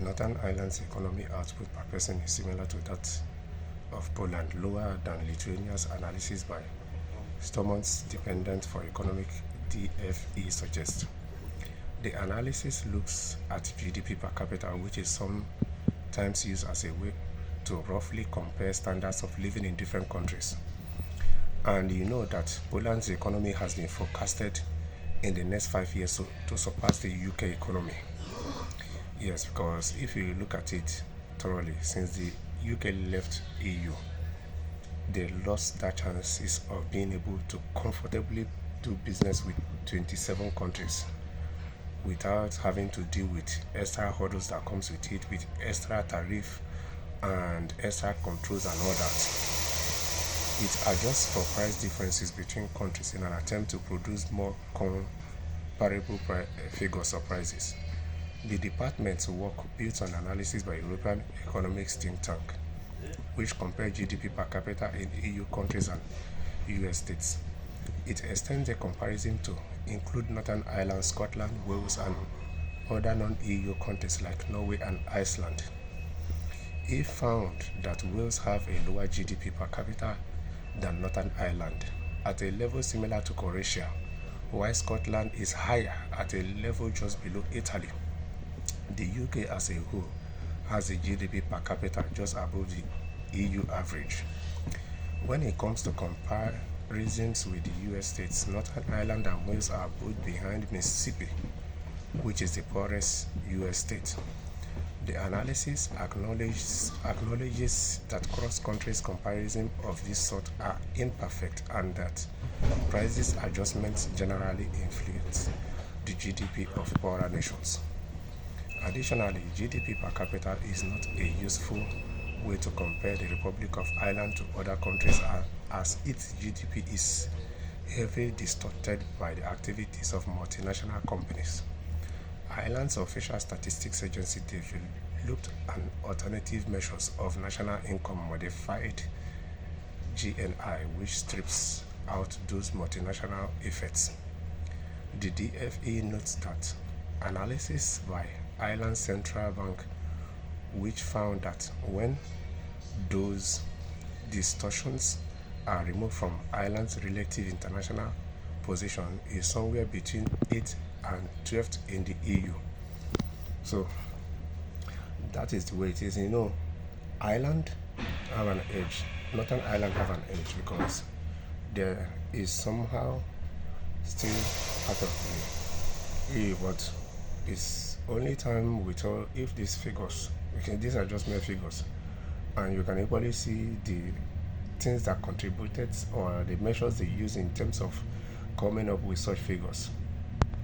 Northern Ireland's economic output per person is similar to that of Poland, lower than Lithuania's analysis by Stormont's Dependent for Economic DFE suggests. The analysis looks at GDP per capita, which is sometimes used as a way to roughly compare standards of living in different countries. And you know that Poland's economy has been forecasted in the next 5 years to surpass the UK economy. Yes, because if you look at it thoroughly, since the UK left EU, they lost their chances of being able to comfortably do business with 27 countries without having to deal with extra hurdles that comes with it, with extra tariff and extra controls and all that. It adjusts for price differences between countries in an attempt to produce more comparable figures or prices. The department's work built on analysis by European economics think tank, which compared GDP per capita in EU countries and US states. It extends the comparison to include Northern Ireland, Scotland, Wales, and other non-EU countries like Norway and Iceland. It found that Wales have a lower GDP per capita than Northern Ireland, at a level similar to Croatia, while Scotland is higher at a level just below Italy. The UK as a whole has a GDP per capita just above the EU average. When it comes to comparisons with the US states, Northern Ireland and Wales are both behind Mississippi, which is the poorest US state. The analysis acknowledges that cross-country comparisons of this sort are imperfect and that prices adjustments generally influence the GDP of poorer nations. Additionally, GDP per capita is not a useful way to compare the Republic of Ireland to other countries as its GDP is heavily distorted by the activities of multinational companies. Ireland's official statistics agency developed an alternative measures of national income modified GNI which strips out those multinational effects. The DFE notes that analysis by Ireland's central bank, which found that when those distortions are removed from Ireland's relative international position, is somewhere between 8th and 12th in the EU. So that is the way it is. Ireland have an edge. Northern Ireland have an edge because there is somehow still part of the EU, but it's only time we tell if these figures, these are just mere figures, and you can equally see the things that contributed or the measures they use in terms of coming up with such figures.